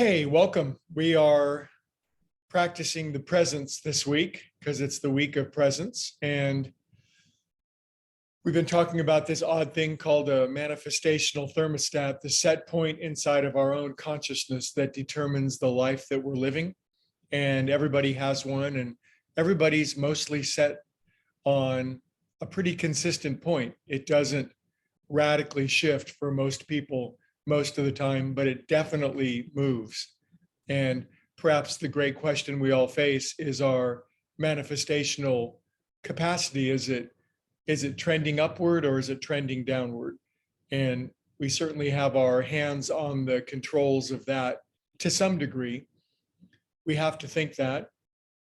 Hey, welcome. We are practicing the presence this week because it's the week of presence. And we've been talking about this odd thing called a manifestational thermostat, the set point inside of our own consciousness that determines the life that we're living. And everybody has one, and everybody's mostly set on a pretty consistent point. It doesn't radically shift for most people most of the time, but it definitely moves. And perhaps the great question we all face is our manifestational capacity. Is it trending upward or is it trending downward? And we certainly have our hands on the controls of that to some degree. We have to think that.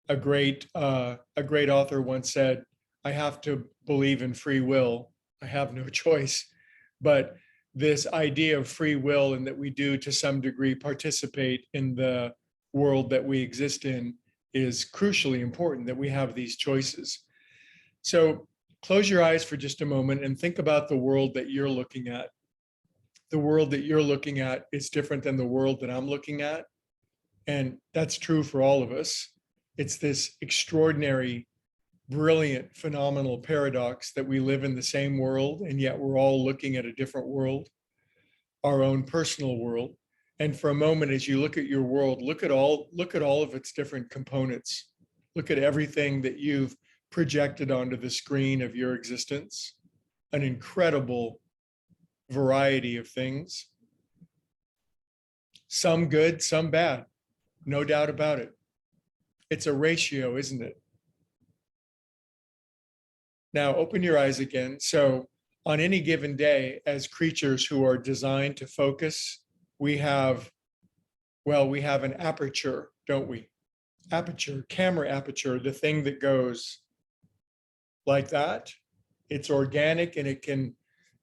A great author once said, "I have to believe in free will. I have no choice." But this idea of free will and that we do to some degree participate in the world that we exist in is crucially important, that we have these choices. So close your eyes for just a moment and think about the world that you're looking at. The world that you're looking at is different than the world that I'm looking at. And that's true for all of us. It's this extraordinary, brilliant, phenomenal paradox that we live in the same world, and yet we're all looking at a different world, our own personal world. And for a moment, as you look at your world, look at all of its different components. Look at everything that you've projected onto the screen of your existence, an incredible variety of things. Some good, some bad, no doubt about it. It's a ratio, isn't it? Now open your eyes again. So on any given day, as creatures who are designed to focus, we have an aperture, don't we? Aperture, camera aperture, the thing that goes like that. It's organic and it can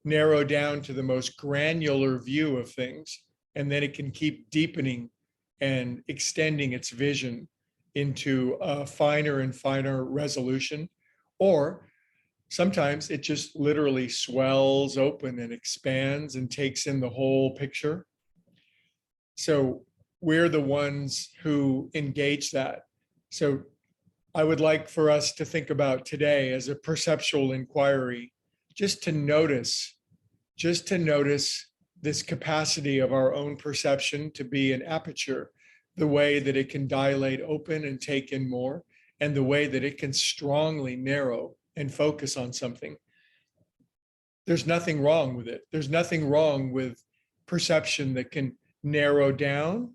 narrow down to the most granular view of things. And then it can keep deepening and extending its vision into a finer and finer resolution. Or sometimes it just literally swells open and expands and takes in the whole picture. So we're the ones who engage that. So I would like for us to think about today as a perceptual inquiry, just to notice this capacity of our own perception to be an aperture, the way that it can dilate open and take in more, and the way that it can strongly narrow and focus on something. There's nothing wrong with it. There's nothing wrong with perception that can narrow down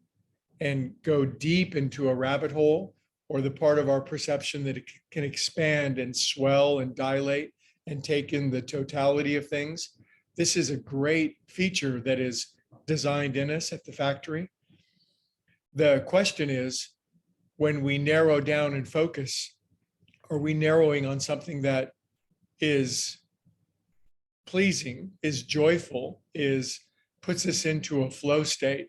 and go deep into a rabbit hole, or the part of our perception that it can expand and swell and dilate and take in the totality of things. This is a great feature that is designed in us at the factory. The question is, when we narrow down and focus, are we narrowing on something that is pleasing, is joyful, puts us into a flow state?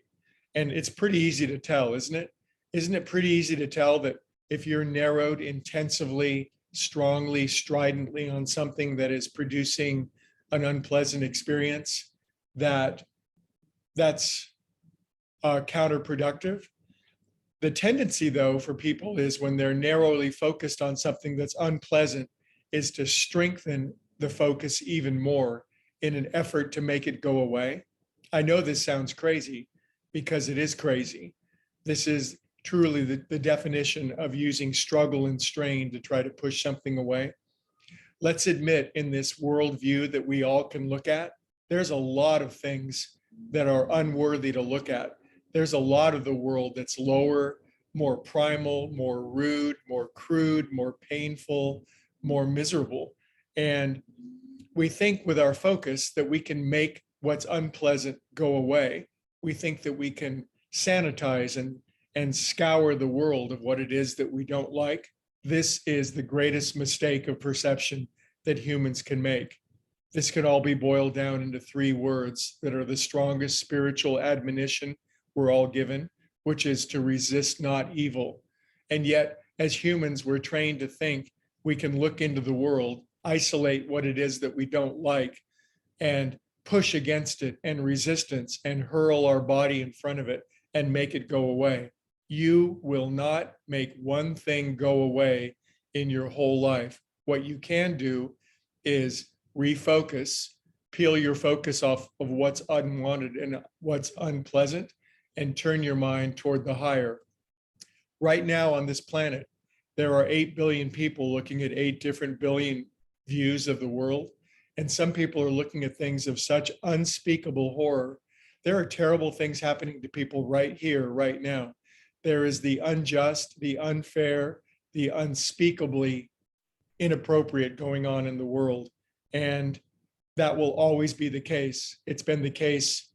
And it's pretty easy to tell, isn't it? Isn't it pretty easy to tell that if you're narrowed intensively, strongly, stridently on something that is producing an unpleasant experience, that's counterproductive? The tendency, though, for people is when they're narrowly focused on something that's unpleasant, is to strengthen the focus even more in an effort to make it go away. I know this sounds crazy because it is crazy. This is truly the definition of using struggle and strain to try to push something away. Let's admit, in this worldview that we all can look at, there's a lot of things that are unworthy to look at. There's a lot of the world that's lower, more primal, more rude, more crude, more painful, more miserable. And we think with our focus that we can make what's unpleasant go away. We think that we can sanitize and scour the world of what it is that we don't like. This is the greatest mistake of perception that humans can make. This can all be boiled down into three words that are the strongest spiritual admonition we're all given, which is to resist not evil. And yet, as humans, we're trained to think we can look into the world, isolate what it is that we don't like, and push against it and resistance and hurl our body in front of it and make it go away. You will not make one thing go away in your whole life. What you can do is refocus, peel your focus off of what's unwanted and what's unpleasant, and turn your mind toward the higher. Right now on this planet, there are 8 billion people looking at 8 different billion views of the world. And some people are looking at things of such unspeakable horror. There are terrible things happening to people right here, right now. There is the unjust, the unfair, the unspeakably inappropriate going on in the world. And that will always be the case. It's been the case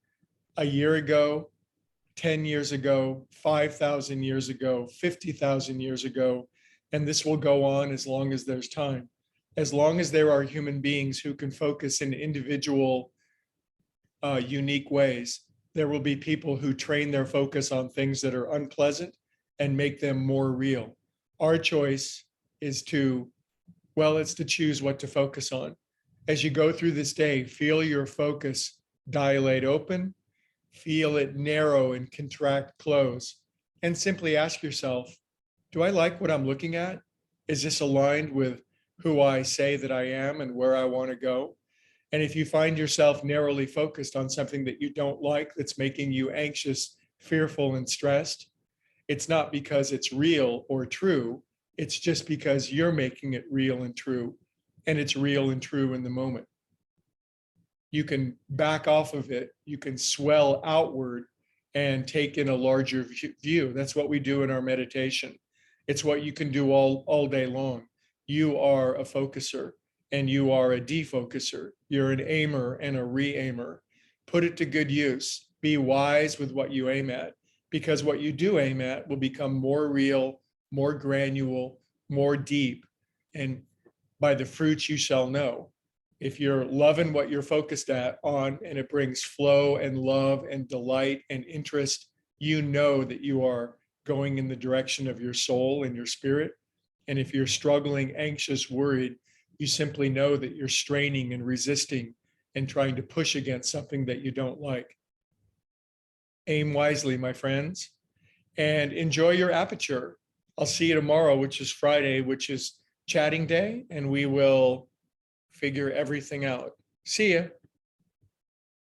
a year ago, 10 years ago, 5,000 years ago, 50,000 years ago, and this will go on as long as there's time. As long as there are human beings who can focus in individual, unique ways, there will be people who train their focus on things that are unpleasant and make them more real. Our choice is it's to choose what to focus on. As you go through this day, feel your focus dilate open, feel it narrow and contract close, and simply ask yourself, do I like what I'm looking at? Is this aligned with who I say that I am and where I want to go? And if you find yourself narrowly focused on something that you don't like, that's making you anxious, fearful, and stressed, it's not because it's real or true. It's just because you're making it real and true, and it's real and true in the moment. You can back off of it. You can swell outward and take in a larger view. That's what we do in our meditation. It's what you can do all day long. You are a focuser and you are a defocuser. You're an aimer and a re-aimer. Put it to good use. Be wise with what you aim at, because what you do aim at will become more real, more granule, more deep, and by the fruits you shall know. If you're loving what you're focused on and it brings flow and love and delight and interest, you know that you are going in the direction of your soul and your spirit. And if you're struggling, anxious, worried, you simply know that you're straining and resisting and trying to push against something that you don't like. Aim wisely, my friends, and enjoy your aperture. I'll see you tomorrow, which is Friday, which is chatting day, and we will figure everything out. See ya.